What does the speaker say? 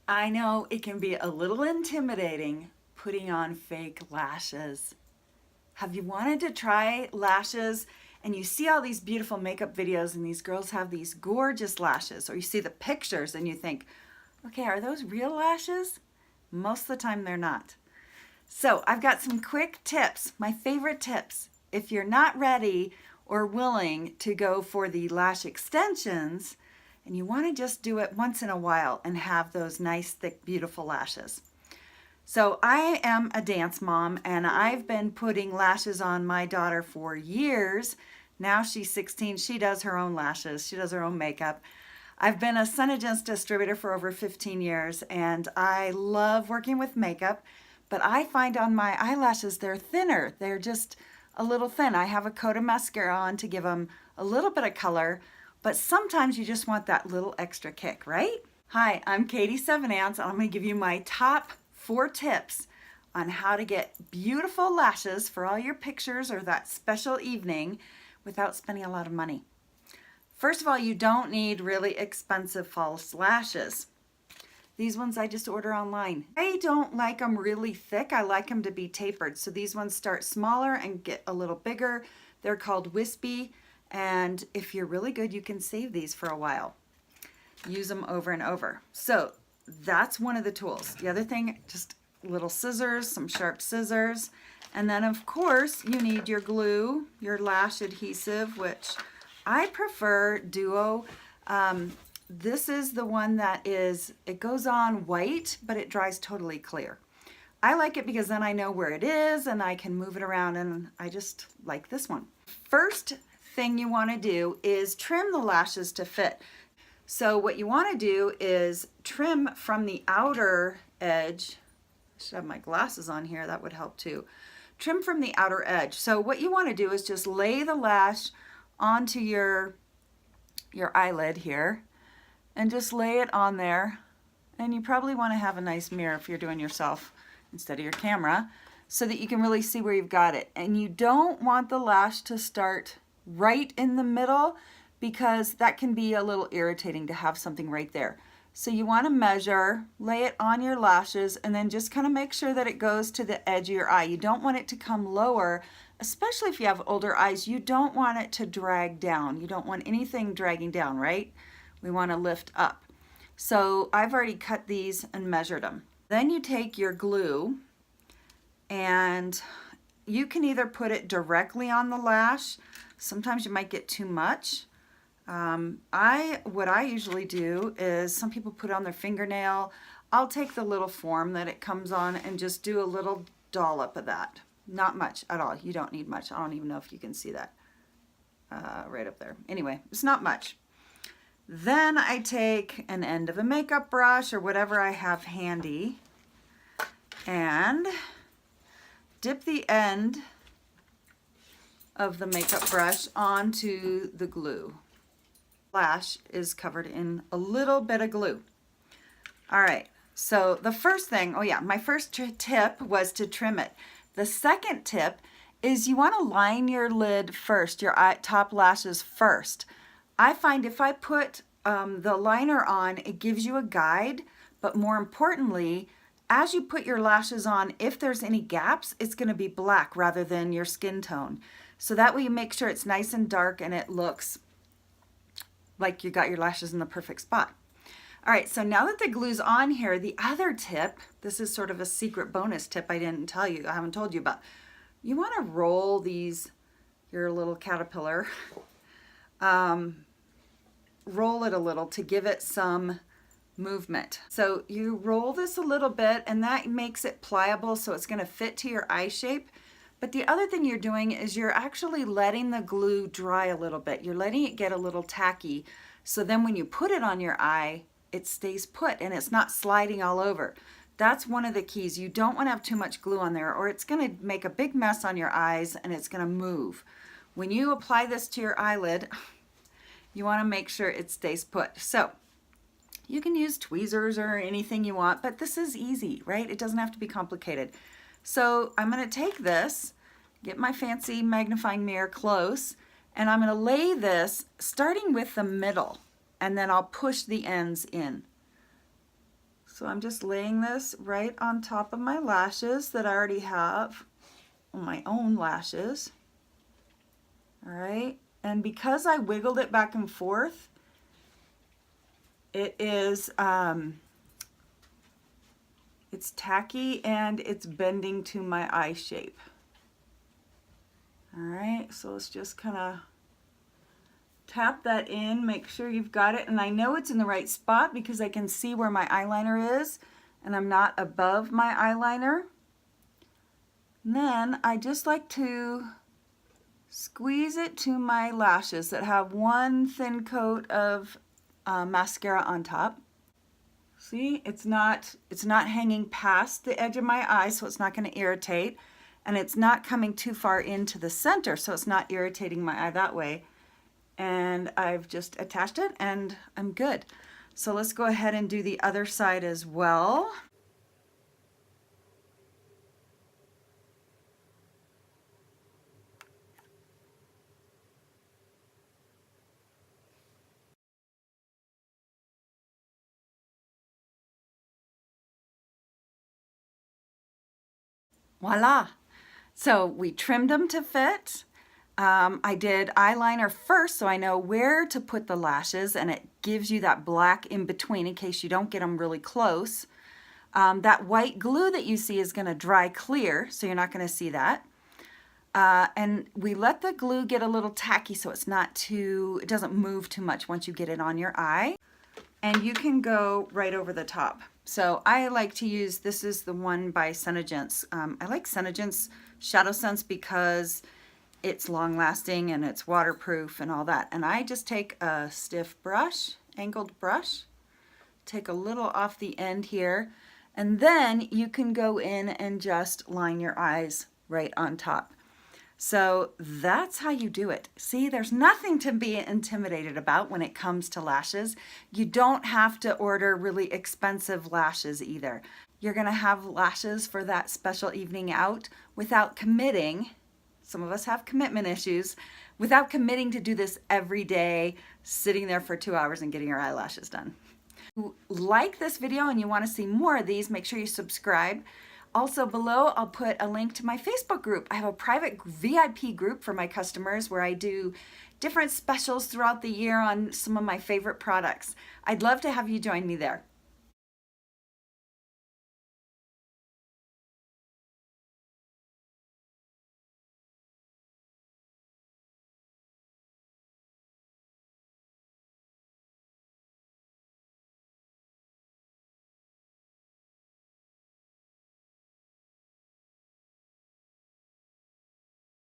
I know it can be a little intimidating putting on fake lashes. Have you wanted to try lashes and you see all these beautiful makeup videos and these girls have these gorgeous lashes, or you see the pictures and you think, okay, are those real lashes? Most of the time they're not. So I've got some quick tips, my favorite tips. If you're not ready or willing to go for the lash extensions, and you want to just do it once in a while and have those nice, thick, beautiful lashes. So I am a dance mom and I've been putting lashes on my daughter for years. Now she's 16, she does her own lashes, she does her own makeup. I've been a SeneGence distributor for over 15 years and I love working with makeup, but I find on my eyelashes they're thinner. They're just a little thin. I have a coat of mascara on to give them a little bit of color, but sometimes you just want that little extra kick, right? Hi, I'm Katie Sevenants, and I'm going to give you my top 4 tips on how to get beautiful lashes for all your pictures or that special evening without spending a lot of money. First of all, you don't need really expensive false lashes. These ones I just order online. I don't like them really thick. I like them to be tapered. So these ones start smaller and get a little bigger. They're called wispy. And if you're really good, you can save these for a while. Use them over and over. So that's one of the tools. The other thing, just little scissors, some sharp scissors. And then of course you need your glue, your lash adhesive, which I prefer Duo. This is the one that it goes on white, but it dries totally clear. I like it because then I know where it is and I can move it around, and I just like this one. First thing you want to do is trim the lashes to fit. So what you want to do is trim from the outer edge. I should have my glasses on here, that would help too. Trim from the outer edge. So what you want to do is just lay the lash onto your eyelid here and just lay it on there. And you probably want to have a nice mirror if you're doing yourself instead of your camera, so that you can really see where you've got it. And you don't want the lash to start right in the middle, because that can be a little irritating to have something right there. So you want to measure, lay it on your lashes, and then just kind of make sure that it goes to the edge of your eye. You don't want it to come lower, especially if you have older eyes. You don't want it to drag down. You don't want anything dragging down, right? We want to lift up. So I've already cut these and measured them. Then you take your glue, and you can either put it directly on the lash. Sometimes you might get too much. What I usually do is, some people put it on their fingernail. I'll take the little form that it comes on and just do a little dollop of that. Not much at all. You don't need much. I don't even know if you can see that right up there. Anyway, it's not much. Then I take an end of a makeup brush or whatever I have handy and dip the end of the makeup brush onto the glue. Lash is covered in a little bit of glue. All right, so the first thing, oh yeah, my first tip was to trim it. The second tip is you want to line your lid first, your top lashes first. I find if I put the liner on, it gives you a guide, but more importantly, as you put your lashes on, if there's any gaps, it's going to be black rather than your skin tone. So that way you make sure it's nice and dark and it looks like you got your lashes in the perfect spot. All right, so now that the glue's on here, the other tip, this is sort of a secret bonus tip I didn't tell you, I haven't told you about. You want to roll your little caterpillar, roll it a little to give it some movement. So you roll this a little bit and that makes it pliable, so it's going to fit to your eye shape. But the other thing you're doing is you're actually letting the glue dry a little bit. You're letting it get a little tacky, so then when you put it on your eye, it stays put and it's not sliding all over. That's one of the keys. You don't want to have too much glue on there, or it's going to make a big mess on your eyes and it's going to move. When you apply this to your eyelid, you want to make sure it stays put. So you can use tweezers or anything you want, but this is easy, right? It doesn't have to be complicated. So I'm going to take this, get my fancy magnifying mirror close, and I'm going to lay this starting with the middle, and then I'll push the ends in. So I'm just laying this right on top of my lashes that I already have, my own lashes. All right, and because I wiggled it back and forth, it is, it's tacky and it's bending to my eye shape. All right, so let's just kind of tap that in, make sure you've got it. And I know it's in the right spot because I can see where my eyeliner is and I'm not above my eyeliner. And then I just like to squeeze it to my lashes that have one thin coat of mascara on top. See, it's not hanging past the edge of my eye, so it's not going to irritate. And it's not coming too far into the center, so it's not irritating my eye that way. And I've just attached it and I'm good. So let's go ahead and do the other side as well. Voila! So we trimmed them to fit. I did eyeliner first so I know where to put the lashes, and it gives you that black in between in case you don't get them really close. That white glue that you see is going to dry clear, so you're not going to see that. And we let the glue get a little tacky so it's not too, it doesn't move too much once you get it on your eye. And you can go right over the top. So I like to use, this is the one by SeneGence. I like SeneGence Shadow Sense because it's long lasting and it's waterproof and all that. And I just take a stiff brush, angled brush, take a little off the end here, and then you can go in and just line your eyes right on top. So that's how you do it. See, there's nothing to be intimidated about when it comes to lashes. You don't have to order really expensive lashes either. You're gonna have lashes for that special evening out without committing. Some of us have commitment issues, without committing to do this every day, sitting there for 2 hours and getting your eyelashes done. If you like this video and you want to see more of these, make sure you subscribe. Also below, I'll put a link to my Facebook group. I have a private VIP group for my customers where I do different specials throughout the year on some of my favorite products. I'd love to have you join me there.